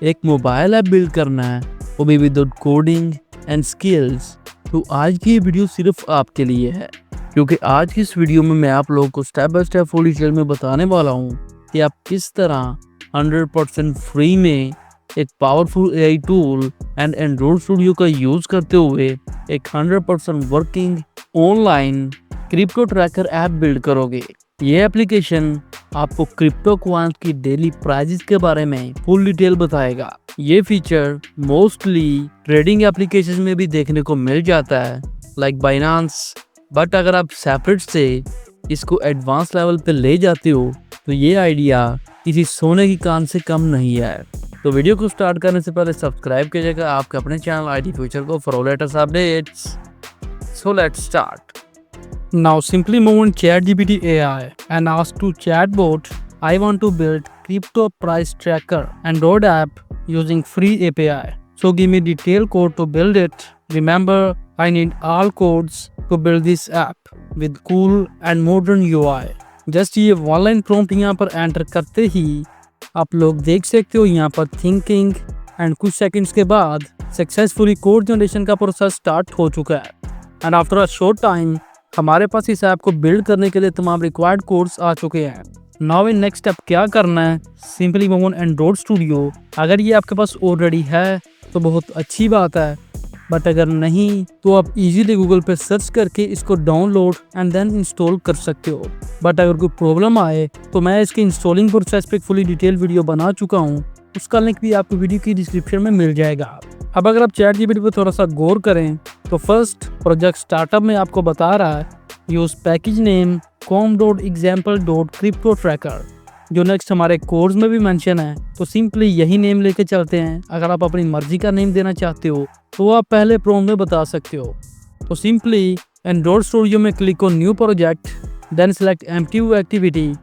एक mobile app build करना है, वो भी विदाउट कोडिंग एंड स्किल्स, तो आज की ये वीडियो सिर्फ आपके लिए है। क्योंकि आज की इस वीडियो में मैं आप लोगों को step by step full detail में बताने वाला हूँ कि आप किस तरह 100% फ्री में एक powerful AI tool and Android studio का यूज करते हुए एक 100% working online crypto tracker app build करोगे। ये एप्लीकेशन आपको क्रिप्टो क्वांट की डेली प्राइजेस के बारे में फुल डिटेल बताएगा। ये फीचर मोस्टली ट्रेडिंग एप्लीकेशन में भी देखने को मिल जाता है लाइक बाइनेंस, बट अगर आप सेपरेट से इसको एडवांस लेवल पे ले जाते हो तो ये आइडिया किसी सोने की कान से कम नहीं है। तो वीडियो को स्टार्ट करने से पहले सब्सक्राइब कीजिएगा आपके अपने चैनल आईटी फ्यूचर को for latest updates. So let's start. Now simply move on ChatGPT AI and ask to chatbot, I want to build crypto price tracker Android app using free API. So give me detailed code to build it. Remember, I need all codes to build this app with cool and modern UI. Just ये one line prompt यहाँ पर enter करते ही आप लोग देख सकते हो यहाँ पर थिंकिंग एंड कुछ सेकंड्स के बाद सक्सेसफुली कोड जनरेशन का प्रोसेस स्टार्ट हो चुका है। And after a short time हमारे पास इस ऐप को बिल्ड करने के लिए तमाम रिक्वायर्ड कोड्स आ चुके हैं। नाउ इन नेक्स्ट स्टेप क्या करना है, simply move on Android studio. अगर ये आपके पास ऑलरेडी है तो बहुत अच्छी बात है, बट अगर नहीं तो आप इजीली गूगल पे सर्च करके इसको डाउनलोड एंड देन इंस्टॉल कर सकते हो। बट अगर कोई प्रॉब्लम आए तो मैं इसके इंस्टॉलिंग प्रोसेस पे फुली डिटेल वीडियो बना चुका हूँ, उसका लिंक भी आपको वीडियो की डिस्क्रिप्शन में मिल जाएगा। अब अगर आप ChatGPT पे थोड़ा सा गौर करें तो फर्स्ट प्रोजेक्ट स्टार्टअप में आपको बता रहा है यूज पैकेज नेम com.example.cryptotracker, जो नेक्स्ट हमारे कोर्स में भी मेंशन है। तो सिंपली यही नेम लेके चलते हैं। अगर आप अपनी मर्जी का नेम देना चाहते हो तो आप पहले प्रॉम्प्ट में बता सकते हो। तो सिंपली एंड्रॉइड स्टूडियो में click on new project, then select empty activity.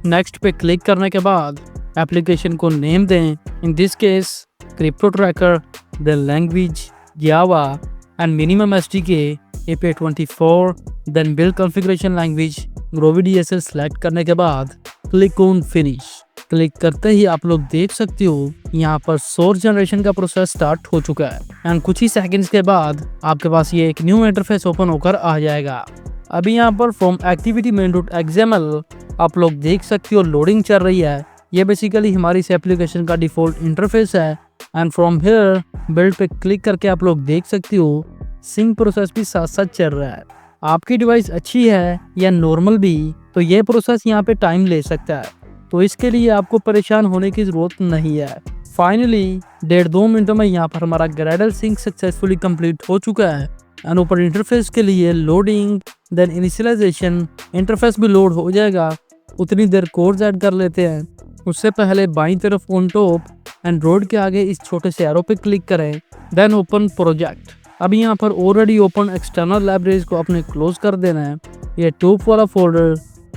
Next पे क्लिक करने के बाद एप्लीकेशन को नेम दें, in this case crypto tracker, then language Java and minimum SDK API 24, then build configuration language Groovy DSL select करने के बाद click on finish. Click करते ही आप लोग देख सकते हो यहाँ पर सोर्स जनरेशन का प्रोसेस स्टार्ट हो चुका है एंड कुछ ही सेकंड्स के बाद आपके पास ये एक न्यू इंटरफेस ओपन होकर आ जाएगा। अभी यहाँ पर फ्रॉम एक्टिविटी main.xml आप लोग देख सकते हो लोडिंग चल रही है। ये बेसिकली हमारी इस एप्लीकेशन का डिफॉल्ट इंटरफेस है एंड फ्रॉम हियर बिल्ड पे क्लिक करके आप लोग देख सकते हो सिंक प्रोसेस भी साथ साथ चल रहा है। आपकी डिवाइस अच्छी है या नॉर्मल भी, तो ये प्रोसेस यहाँ पे टाइम ले सकता है, तो इसके लिए आपको परेशान होने की ज़रूरत नहीं है। फाइनली 1.5-2 मिनटों में यहाँ पर हमारा ग्रेडल सिंक सक्सेसफुली कंप्लीट हो चुका है एंड ऊपर इंटरफेस के लिए लोडिंग देन इनिशियलाइजेशन इंटरफेस भी लोड हो जाएगा। उतनी देर कोड्स ऐड कर लेते हैं। उससे पहले बाईं तरफ ऑन टॉप एंड्रॉइड के आगे इस छोटे से एरो पे क्लिक करें, देन ओपन प्रोजेक्ट। अभी यहाँ पर ऑलरेडी ओपन एक्सटर्नल लाइब्रेरीज को अपने क्लोज कर देना है। ये टॉप वाला फोल्डर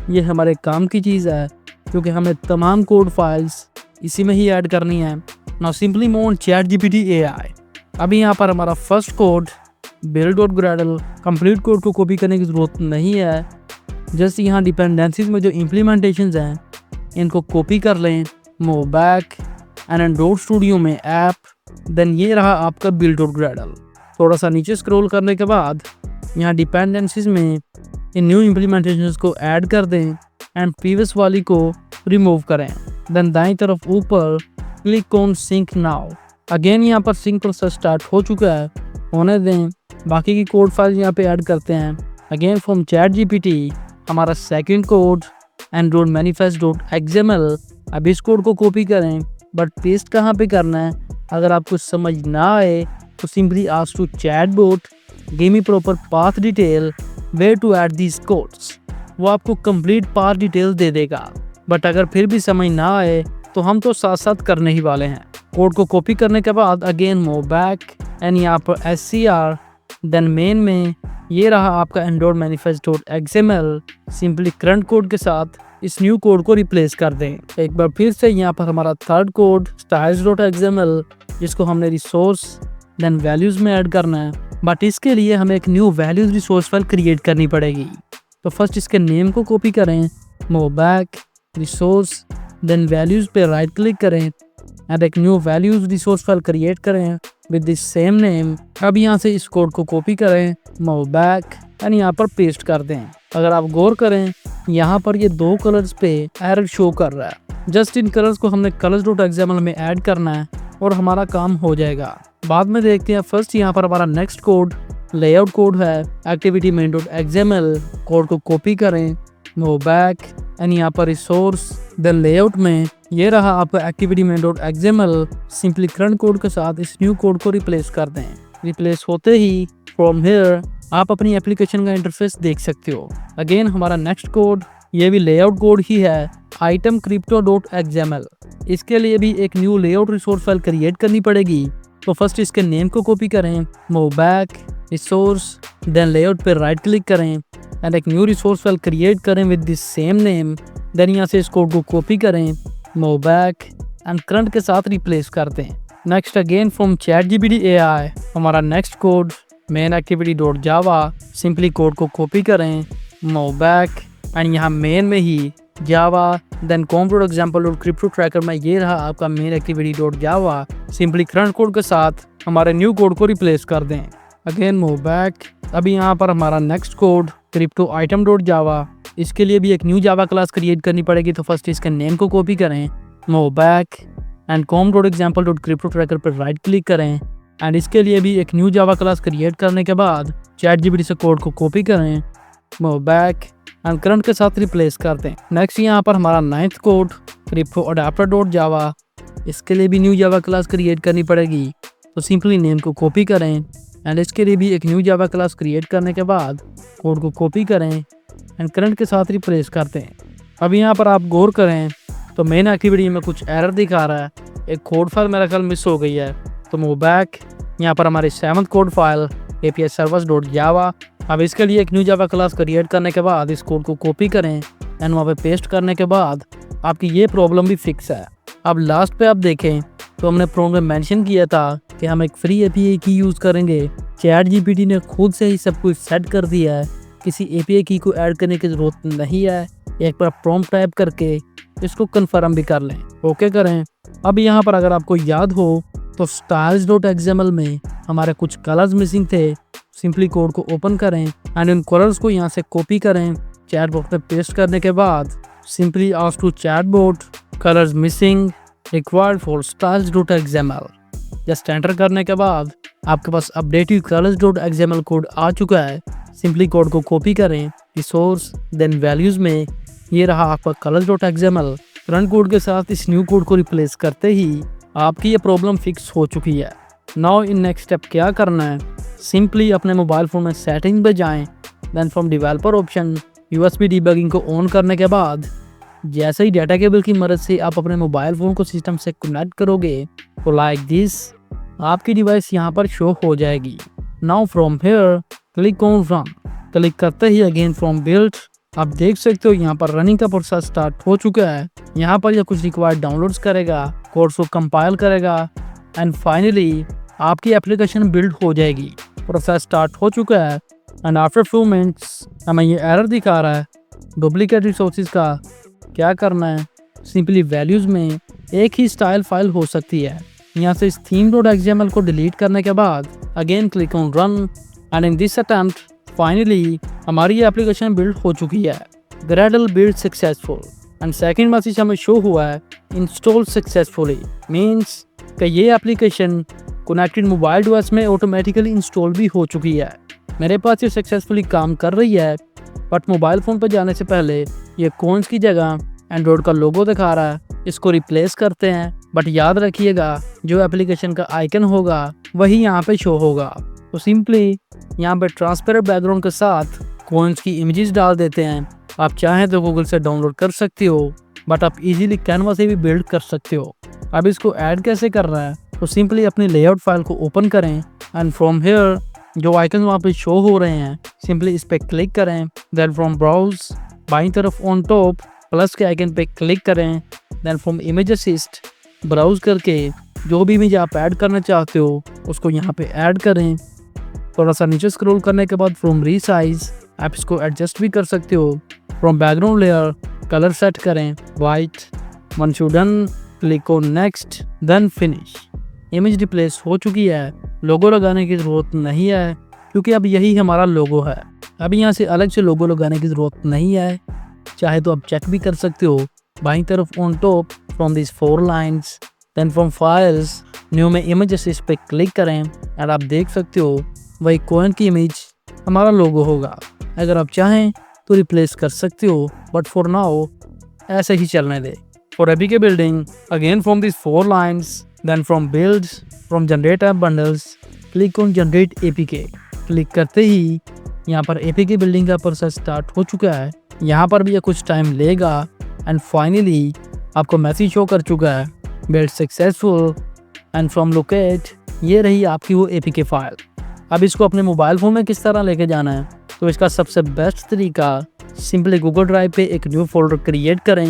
ये हमारे काम की चीज़ है क्योंकि हमें तमाम कोड फाइल्स इसी में ही ऐड करनी है। Now simply move on ChatGPT AI। अभी यहाँ पर हमारा first code build.gradle complete code को कॉपी करने की ज़रूरत नहीं है। जस्ट यहाँ डिपेंडेंसीज में जो इम्प्लीमेंटेशंस हैं इनको कॉपी कर लें, move back and Android Studio में ऐप, देन ये रहा आपका build.gradle। थोड़ा सा नीचे स्क्रॉल करने के बाद यहाँ डिपेंडेंसीज में इन न्यू इम्प्लीमेंटेशंस को ऐड कर दें एंड प्रीवियस वाली को रिमूव करें। देन दाईं तरफ ऊपर click on sync now. Again यहाँ पर सिंक प्रोसेस स्टार्ट हो चुका है, होने दें। बाकी की कोड फाइल यहाँ पे ऐड करते हैं। अगेन फ्रॉम ChatGPT हमारा सेकंड कोड एंड्रॉइड manifest.xml। अब इस कोड को कॉपी करें, बट पेस्ट कहाँ पे करना है अगर आपको समझ ना आए तो simply ask to chatbot give me proper path detail where to add these codes. वो आपको कंप्लीट पाथ डिटेल दे देगा। बट अगर फिर भी समझ ना आए तो हम तो साथ साथ करने ही वाले हैं। कोड को कॉपी करने के बाद अगेन मूव बैक एंड यहाँ पर SCR, देन मेन में ये रहा आपका Android manifest.xml। Simply current code के साथ इस न्यू कोड को रिप्लेस कर दें। एक बार फिर से यहाँ पर हमारा थर्ड कोड styles.xml जिसको हमने रिसोर्स देन वैल्यूज़ में ऐड करना है, बट इसके लिए हमें एक new values resource file create करनी पड़ेगी। तो फर्स्ट इसके नेम को कॉपी करें, move back, resource, then values पे राइट क्लिक करें एंड एक new values resource file create करें विद दिस सेम नेम। अब यहाँ से इस कोड को कॉपी करें, मूव बैक एंड यहाँ पर पेस्ट कर दें। अगर आप गौर करें यहाँ पर ये दो कलर्स पे एरर शो कर रहा है। जस्ट इन कलर्स को हमने colors.xml में ऐड करना है और हमारा काम हो जाएगा। बाद में देखते हैं। फर्स्ट यहाँ पर हमारा नेक्स्ट कोड लेआउट कोड है एक्टिविटी main.xml। कोड को कॉपी करें, मूव बैक एंड यहाँ पर रिसोर्स देन लेआउट में ये रहा आपका activity main.xml। Simply current code के साथ इस न्यू कोड को रिप्लेस कर दें। रिप्लेस होते ही फ्रॉम हियर आप अपनी एप्लीकेशन का इंटरफेस देख सकते हो। अगेन हमारा नेक्स्ट कोड ये भी लेआउट कोड ही है item crypto.xml। इसके लिए भी एक new layout resource file create करनी पड़ेगी। तो फर्स्ट इसके नेम को कॉपी करें, move back, resource then layout पे राइट क्लिक करें एंड एक न्यू रिसोर्स फाइल क्रिएट करें with this same name. Then यहाँ से इस कोड को कॉपी करें, मूव बैक एंड करंट के साथ रिप्लेस करते हैं। Next again from ChatGPT AI हमारा next code main activity.java। Simply code को कॉपी करें, मूव बैक एंड यहाँ मेन में ही जावा देन com.example.crypto-tracker में ये रहा आपका main activity.java। Simply current code के साथ हमारे न्यू कोड को रिप्लेस कर दें। Again move back. अभी यहाँ पर हमारा नेक्स्ट कोड crypto item.java। इसके लिए भी एक न्यू जावा क्लास क्रिएट करनी पड़ेगी। तो फर्स्ट इसके नेम को कॉपी करें, मूव बैक एंड com.example.crypto-tracker पर राइट क्लिक करें एंड इसके लिए भी एक न्यू जावा क्लास क्रिएट करने के बाद ChatGPT से कोड को कॉपी करें, मूव बैक एंड करंट के साथ रिप्लेस करते हैं। नेक्स्ट यहाँ पर हमारा नाइन्थ कोड cryptoadapter.java। इसके लिए भी न्यू जावा क्लास क्रिएट करनी पड़ेगी। तो सिंपली नेम को कॉपी करें एंड इसके लिए भी एक न्यू जावा क्लास क्रिएट करने के बाद कोड को कॉपी करें एंड करंट के साथ रिप्लेस करते हैं। अब यहाँ पर आप गौर करें तो मेन एक्टिविटी में कुछ एरर दिखा रहा है, एक कोड फाइल मेरा ख्याल मिस हो गई है। तो मूव बैक। यहाँ पर हमारी 7th code file API servers.java। अब इसके लिए एक न्यू जावा क्लास क्रिएट करने के बाद इस कोड को कॉपी करें एंड वहाँ पे पेस्ट करने के बाद आपकी ये प्रॉब्लम भी फिक्स है। अब लास्ट पे आप देखें तो हमने प्रॉब्लम में मेंशन किया था कि हम एक फ्री API की यूज़ करेंगे। ChatGPT ने खुद से ही सब कुछ सेट कर दिया है, किसी API की को ऐड करने की ज़रूरत नहीं है। एक बार प्रॉम्प्ट टाइप करके इसको कन्फर्म भी कर लें, ओके करें। अब यहाँ पर अगर आपको याद हो तो styles.xml में हमारे कुछ कलर्स मिसिंग थे। सिंपली कोड को ओपन करें एंड उन कलर्स को यहाँ से कॉपी करें। चैटबॉट में पेस्ट करने के बाद simply ask to chatbot colours missing required for styles.xml। Just enter करने के बाद आपके पास अपडेटेड colors.xml कोड आ चुका है। सिंपली कोड को कॉपी करें, रिसोर्स देन वैल्यूज में ये रहा आपका colors.xml। करंट कोड के साथ इस न्यू कोड को रिप्लेस करते ही आपकी ये प्रॉब्लम फिक्स हो चुकी है। नाउ इन नेक्स्ट स्टेप क्या करना है, सिंपली अपने मोबाइल फ़ोन में सेटिंग पे जाएं, then from developer option USB debugging को ऑन करने के बाद जैसे ही डाटा केबल की मदद से आप अपने मोबाइल फ़ोन को सिस्टम से कनेक्ट करोगे तो लाइक दिस आपकी डिवाइस यहाँ पर शो हो जाएगी। Now from here click on run. Click करते ही अगेन फ्रॉम बिल्ड आप देख सकते हो यहाँ पर रनिंग का प्रोसेस स्टार्ट हो चुका है। यहाँ पर यह कुछ रिक्वायर्ड डाउनलोड्स करेगा, कोड्स को कंपाइल करेगा एंड फाइनली आपकी एप्लीकेशन बिल्ड हो जाएगी। प्रोसेस स्टार्ट हो चुका है एंड आफ्टर फ्यू मिनट्स हमें ये एरर दिखा रहा है डुप्लीकेट रिसोर्सेज का। क्या करना है, सिंपली वैल्यूज़ में एक ही स्टाइल फाइल हो सकती है। यहाँ से इस theme.xml को डिलीट करने के बाद again click on run and in this attempt finally हमारी एप्लीकेशन बिल्ड हो चुकी है। Gradle build successful and second message हमें शो हुआ है इंस्टॉल सक्सेसफुली, मीन्स कि ये एप्लीकेशन कनेक्टेड मोबाइल डिवाइस में ऑटोमेटिकली इंस्टॉल भी हो चुकी है। मेरे पास ये सक्सेसफुली काम कर रही है, बट मोबाइल फ़ोन पर जाने से पहले ये कॉन्स की जगह एंड्रॉयड का लोगो दिखा रहा है। इसको रिप्लेस करते हैं, बट याद रखिएगा जो एप्लीकेशन का आइकन होगा वही यहाँ पे शो होगा। तो सिंपली यहाँ पे ट्रांसपेरेंट बैकग्राउंड के साथ कॉइन्स की इमेजेस डाल देते हैं। आप चाहें तो गूगल से डाउनलोड कर सकते हो, बट आप इजीली कैनवा से भी बिल्ड कर सकते हो। अब इसको ऐड कैसे करना है, तो सिंपली अपनी लेआउट फाइल को ओपन करें एंड फ्रॉम हियर जो आइकन वहाँ पे शो हो रहे हैं सिंपली इस पर क्लिक करें। देन फ्रॉम ब्राउज बाईं तरफ ऑन टॉप प्लस के आइकन पे क्लिक करें। Then from image asset browse करके जो भी इमेज आप ऐड करना चाहते हो उसको यहाँ पे ऐड करें। थोड़ा सा नीचे स्क्रॉल करने के बाद फ्रॉम रीसाइज आप इसको एडजस्ट भी कर सकते हो। From background layer colour set करें white. Once you done click on next then finish. Image replace हो चुकी है, लोगो लगाने की ज़रूरत नहीं है क्योंकि अब यही हमारा लोगो है। अब यहाँ से अलग से लोगो लगाने की ज़रूरत नहीं है। चाहे तो आप चेक भी कर सकते हो बाईं तरफ on top from this 4 lines, then from files new में इमेजेस, इस पर क्लिक करें और आप देख सकते हो वही कॉइन की इमेज हमारा लोगो होगा। अगर आप चाहें तो रिप्लेस कर सकते हो, बट फॉर नाउ ऐसे ही चलने दे। For APK building again from this 4 lines, then from builds, from generate app bundles, click on generate APK. Click करते ही यहाँ पर एपीके बिल्डिंग का प्रोसेस स्टार्ट हो चुका है। यहाँ पर भी ये कुछ टाइम लेगा एंड फाइनली आपको मैसेज शो कर चुका है build successful and from locate. ये रही आपकी वो एपीके फाइल। अब इसको अपने मोबाइल फ़ोन में किस तरह लेके जाना है, तो इसका सबसे बेस्ट तरीका सिंपली गूगल ड्राइव पे एक न्यू फोल्डर क्रिएट करें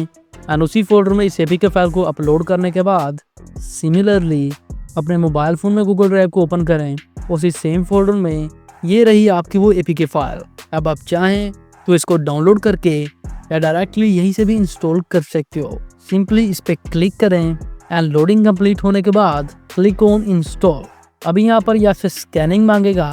एंड उसी फोल्डर में इस एपीके फाइल को अपलोड करने के बाद सिमिलरली अपने मोबाइल फ़ोन में गूगल ड्राइव को ओपन करें। उसी सेम फोल्डर में ये रही आपकी वो एपीके फाइल। अब आप चाहें तो इसको डाउनलोड करके या डायरेक्टली यहीं से भी इंस्टॉल कर सकते हो। सिंपली इस पर क्लिक करें एंड लोडिंग कंप्लीट होने के बाद क्लिक ऑन इंस्टॉल। अभी यहाँ पर या फिर स्कैनिंग मांगेगा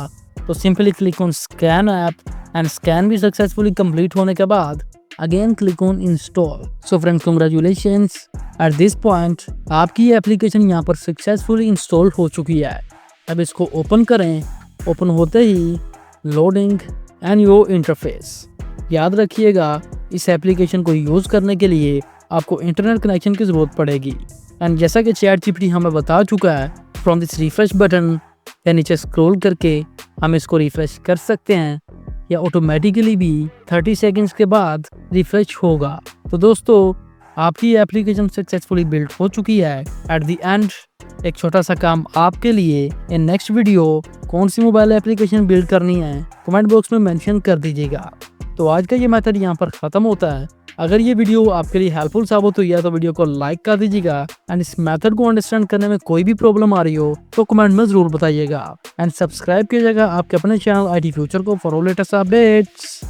तो simply click on scan app and scan भी सक्सेसफुली कंप्लीट होने के बाद again click on install. So friends congratulations, at this point आपकी ये एप्लीकेशन यहाँ पर सक्सेसफुली इंस्टॉल हो चुकी है। अब इसको ओपन करें। ओपन होते ही लोडिंग एंड योर इंटरफेस। याद रखिएगा इस एप्लीकेशन को यूज़ करने के लिए आपको इंटरनेट कनेक्शन की ज़रूरत पड़ेगी एंड जैसा कि ChatGPT हमें बता चुका है फ्रॉम दिस रिफ्रेश बटन या नीचे स्क्रॉल करके हम इसको रिफ्रेश कर सकते हैं या ऑटोमेटिकली भी 30 सेकंड्स के बाद रिफ्रेश होगा। तो दोस्तों आपकी एप्लीकेशन सक्सेसफुली बिल्ड हो चुकी है। एट द एंड एक छोटा सा काम आपके लिए, इन नेक्स्ट वीडियो कौन सी मोबाइल एप्लीकेशन बिल्ड करनी है कमेंट बॉक्स में मेंशन कर दीजिएगा। तो आज का ये मेथड यहाँ पर ख़त्म होता है। अगर ये वीडियो आपके लिए हेल्पफुल साबित हुई है तो वीडियो को लाइक कर दीजिएगा एंड इस मेथड को अंडरस्टैंड करने में कोई भी प्रॉब्लम आ रही हो तो कमेंट में ज़रूर बताइएगा एंड सब्सक्राइब कीजिएगा आपके अपने चैनल IT फ्यूचर को फॉर लेटेस्ट अपडेट्स।